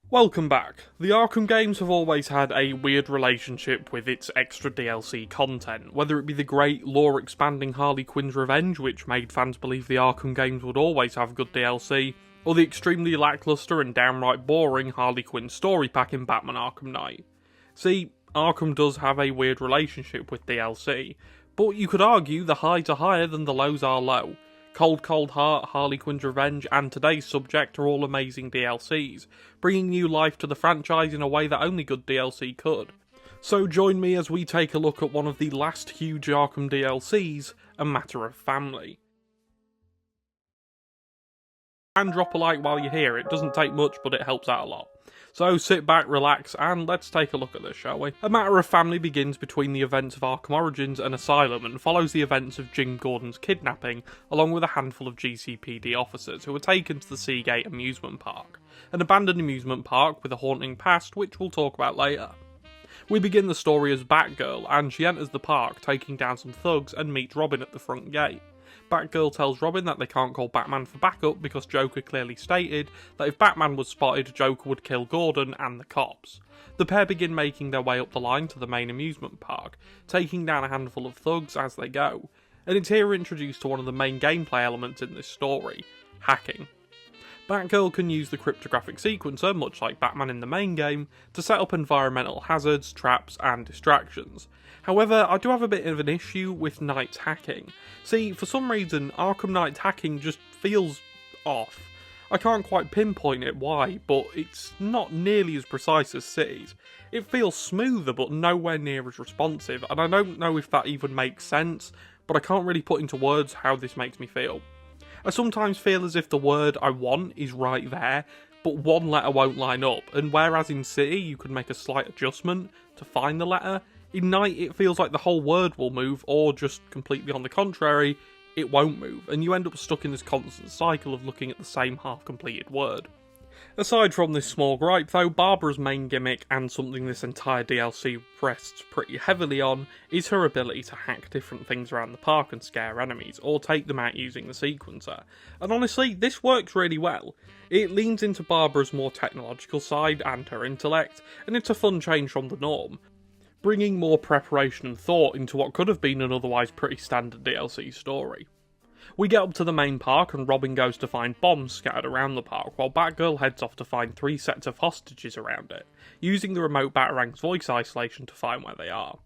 Welcome back. The Arkham games have always had a weird relationship with its extra DLC content, whether it be the great lore-expanding Harley Quinn's Revenge, which made fans believe the Arkham games would always have good DLC, or the extremely lackluster and downright boring Harley Quinn story pack in Batman Arkham Knight. See, Arkham does have a weird relationship with DLC, but you could argue the highs are higher than the lows are low. Cold Heart, Harley Quinn's Revenge, and today's subject are all amazing DLCs, bringing new life to the franchise in a way that only good DLC could. So join me as we take a look at one of the last huge Arkham DLCs, A Matter of Family. And drop a like while you're here, it doesn't take much but it helps out a lot. So sit back, relax, and let's take a look at this, shall we? A Matter of Family begins between the events of Arkham Origins and Asylum and follows the events of Jim Gordon's kidnapping, along with a handful of GCPD officers who are taken to the Seagate amusement park, an abandoned amusement park with a haunting past which we'll talk about later. We begin the story as Batgirl, and she enters the park, taking down some thugs and meets Robin at the front gate. Batgirl tells Robin that they can't call Batman for backup because Joker clearly stated that if Batman was spotted, Joker would kill Gordon and the cops. The pair begin making their way up the line to the main amusement park, taking down a handful of thugs as they go, and it's here we're introduced to one of the main gameplay elements in this story, hacking. Batgirl can use the cryptographic sequencer, much like Batman in the main game, to set up environmental hazards, traps, and distractions. However, I do have a bit of an issue with Knight's hacking. See, for some reason, Arkham Knight's hacking just feels off. I can't quite pinpoint it why, but it's not nearly as precise as City's. It feels smoother, but nowhere near as responsive, and I don't know if that even makes sense, but I can't really put into words how this makes me feel. I sometimes feel as if the word I want is right there, but one letter won't line up, and whereas in City you could make a slight adjustment to find the letter, in Night it feels like the whole word will move, or just completely on the contrary, it won't move, and you end up stuck in this constant cycle of looking at the same half-completed word. Aside from this small gripe though, Barbara's main gimmick, and something this entire DLC rests pretty heavily on, is her ability to hack different things around the park and scare enemies, or take them out using the sequencer. And honestly, this works really well. It leans into Barbara's more technological side and her intellect, and it's a fun change from the norm, bringing more preparation and thought into what could have been an otherwise pretty standard DLC story. We get up to the main park and Robin goes to find bombs scattered around the park, while Batgirl heads off to find 3 sets of hostages around it, using the remote Batarang's voice isolation to find where they are.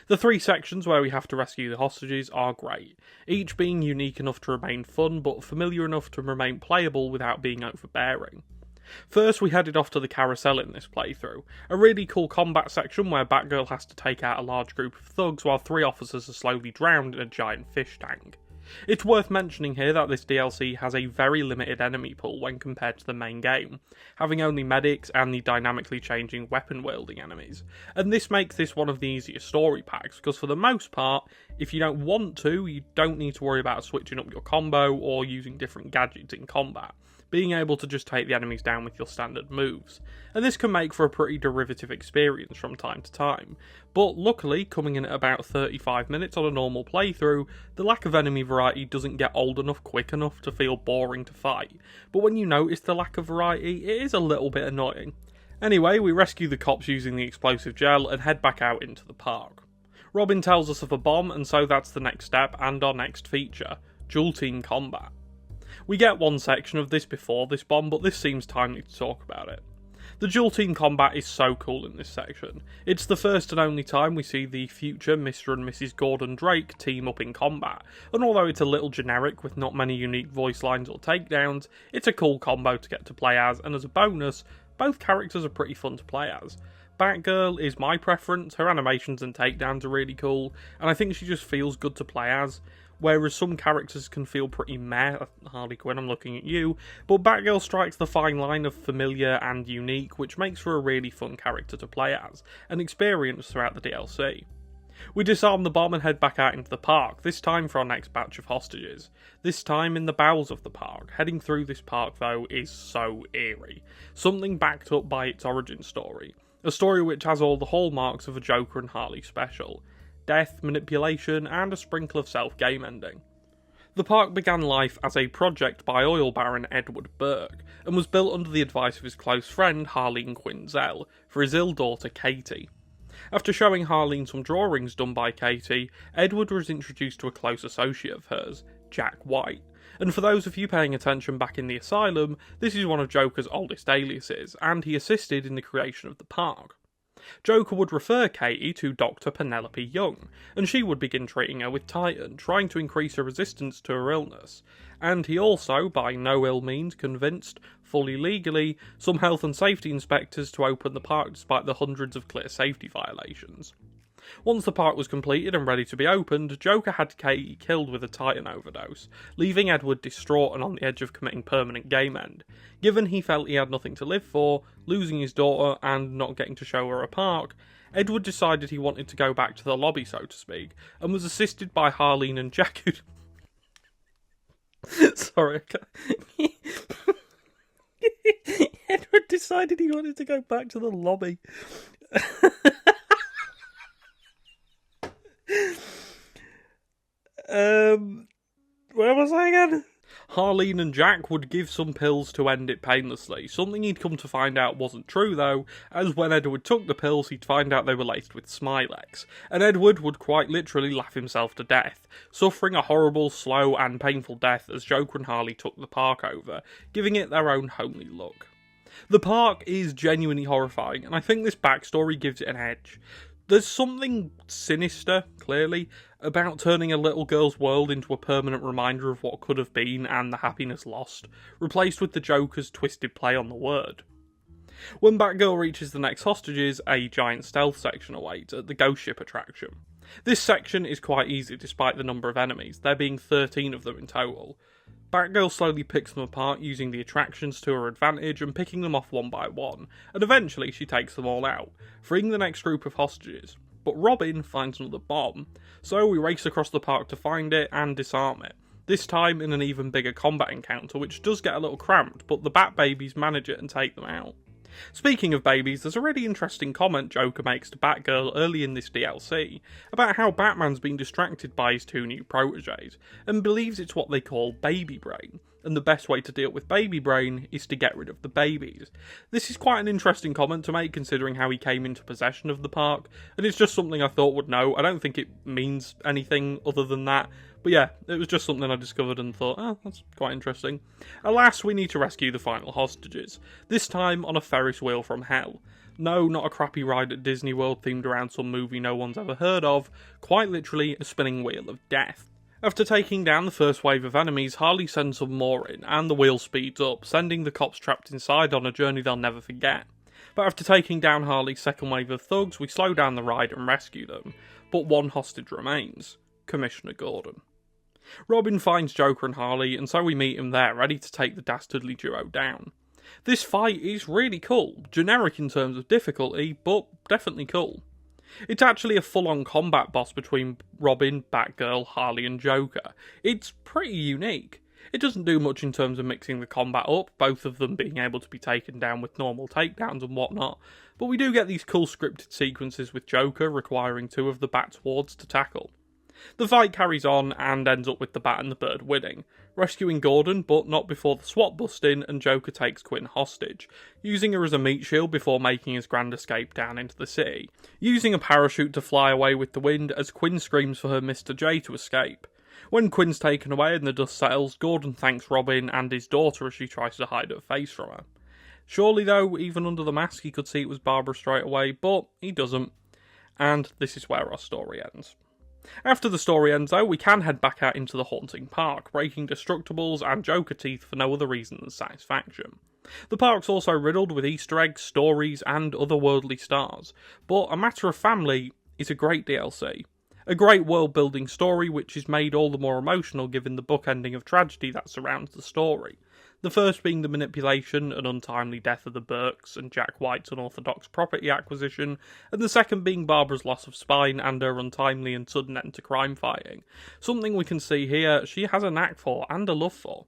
The 3 sections where we have to rescue the hostages are great, each being unique enough to remain fun but familiar enough to remain playable without being overbearing. First, we headed off to the carousel in this playthrough, a really cool combat section where Batgirl has to take out a large group of thugs while 3 officers are slowly drowned in a giant fish tank. It's worth mentioning here that this DLC has a very limited enemy pool when compared to the main game, having only medics and the dynamically changing weapon wielding enemies, and this makes this one of the easiest story packs because for the most part, if you don't want to, you don't need to worry about switching up your combo or using different gadgets in combat, being able to just take the enemies down with your standard moves, and this can make for a pretty derivative experience from time to time, but luckily, coming in at about 35 minutes on a normal playthrough, the lack of enemy variety doesn't get old enough quick enough to feel boring to fight, but when you notice the lack of variety, it is a little bit annoying. Anyway, we rescue the cops using the explosive gel and head back out into the park. Robin tells us of a bomb, and so that's the next step and our next feature, dual team combat. We get one section of this before this bomb, but this seems timely to talk about it. The dual team combat is so cool in this section. It's the first and only time we see the future Mr. and Mrs. Gordon Drake team up in combat, and although it's a little generic with not many unique voice lines or takedowns, it's a cool combo to get to play as, and as a bonus, both characters are pretty fun to play as. Batgirl is my preference, her animations and takedowns are really cool, and I think she just feels good to play as, whereas some characters can feel pretty meh. Harley Quinn, I'm looking at you, but Batgirl strikes the fine line of familiar and unique, which makes for a really fun character to play as, and experience throughout the DLC. We disarm the bomb and head back out into the park, this time for our next batch of hostages. This time in the bowels of the park. Heading through this park though is so eerie, something backed up by its origin story. A story which has all the hallmarks of a Joker and Harley special. Death, manipulation, and a sprinkle of self-game ending. The park began life as a project by oil baron Edward Burke, and was built under the advice of his close friend Harleen Quinzel for his ill daughter Katie. After showing Harleen some drawings done by Katie, Edward was introduced to a close associate of hers, Jack White. And for those of you paying attention back in the asylum, this is one of Joker's oldest aliases, and he assisted in the creation of the park. Joker would refer Katie to Dr. Penelope Young, and she would begin treating her with Titan, trying to increase her resistance to her illness. And he also, by no ill means, convinced, fully legally, some health and safety inspectors to open the park despite the hundreds of clear safety violations. Once the park was completed and ready to be opened, Joker had Katie killed with a Titan overdose, leaving Edward distraught and on the edge of committing permanent game end. Given he felt he had nothing to live for, losing his daughter and not getting to show her a park, Edward decided he wanted to go back to the lobby, so to speak, and was assisted by Harleen and Jack who... Sorry, Edward decided he wanted to go back to the lobby. Where was I again? Harleen and Jack would give some pills to end it painlessly, something he'd come to find out wasn't true though, as when Edward took the pills he'd find out they were laced with Smilex, and Edward would quite literally laugh himself to death, suffering a horrible, slow and painful death as Joker and Harley took the park over, giving it their own homely look. The park is genuinely horrifying, and I think this backstory gives it an edge. There's something sinister, clearly, about turning a little girl's world into a permanent reminder of what could have been and the happiness lost, replaced with the Joker's twisted play on the word. When Batgirl reaches the next hostages, a giant stealth section awaits at the Ghost Ship attraction. This section is quite easy despite the number of enemies, there being 13 of them in total. Batgirl slowly picks them apart using the attractions to her advantage and picking them off one by one, and eventually she takes them all out, freeing the next group of hostages. But Robin finds another bomb, so we race across the park to find it and disarm it, this time in an even bigger combat encounter which does get a little cramped, but the Bat Babies manage it and take them out. Speaking of babies, there's a really interesting comment Joker makes to Batgirl early in this DLC about how Batman's been distracted by his two new proteges and believes it's what they call baby brain, and the best way to deal with baby brain is to get rid of the babies. This is quite an interesting comment to make considering how he came into possession of the park, and it's just something I thought would know. I don't think it means anything other than that. But yeah, it was just something I discovered and thought, oh, that's quite interesting. Alas, we need to rescue the final hostages, this time on a Ferris wheel from hell. No, not a crappy ride at Disney World themed around some movie no one's ever heard of, quite literally a spinning wheel of death. After taking down the first wave of enemies, Harley sends some more in, and the wheel speeds up, sending the cops trapped inside on a journey they'll never forget. But after taking down Harley's second wave of thugs, we slow down the ride and rescue them. But one hostage remains, Commissioner Gordon. Robin finds Joker and Harley, and so we meet him there, ready to take the dastardly duo down. This fight is really cool, generic in terms of difficulty, but definitely cool. It's actually a full-on combat boss between Robin, Batgirl, Harley and Joker. It's pretty unique. It doesn't do much in terms of mixing the combat up, both of them being able to be taken down with normal takedowns and whatnot, but we do get these cool scripted sequences with Joker requiring two of the Bat's wards to tackle. The fight carries on and ends up with the Bat and the Bird winning, rescuing Gordon but not before the SWAT bust in and Joker takes Quinn hostage, using her as a meat shield before making his grand escape down into the city, using a parachute to fly away with the wind as Quinn screams for her Mr. J to escape. When Quinn's taken away and the dust settles, Gordon thanks Robin and his daughter as she tries to hide her face from her. Surely though, even under the mask he could see it was Barbara straight away, but he doesn't. And this is where our story ends. After the story ends though, we can head back out into the haunting park, breaking Destructibles and Joker teeth for no other reason than satisfaction. The park's also riddled with Easter eggs, stories and otherworldly stars, but A Matter of Family is a great DLC. A great world-building story which is made all the more emotional given the bookending of tragedy that surrounds the story. The first being the manipulation and untimely death of the Burkes and Jack White's unorthodox property acquisition, and the second being Barbara's loss of spine and her untimely and sudden end to crime fighting. Something we can see here she has a knack for and a love for.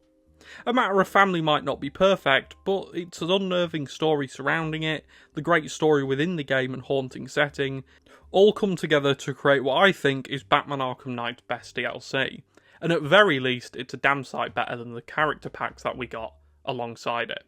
A Matter of Family might not be perfect, but it's an unnerving story surrounding it, the great story within the game and haunting setting, all come together to create what I think is Batman Arkham Knight's best DLC. and at very least it's a damn sight better than the character packs that we got alongside it.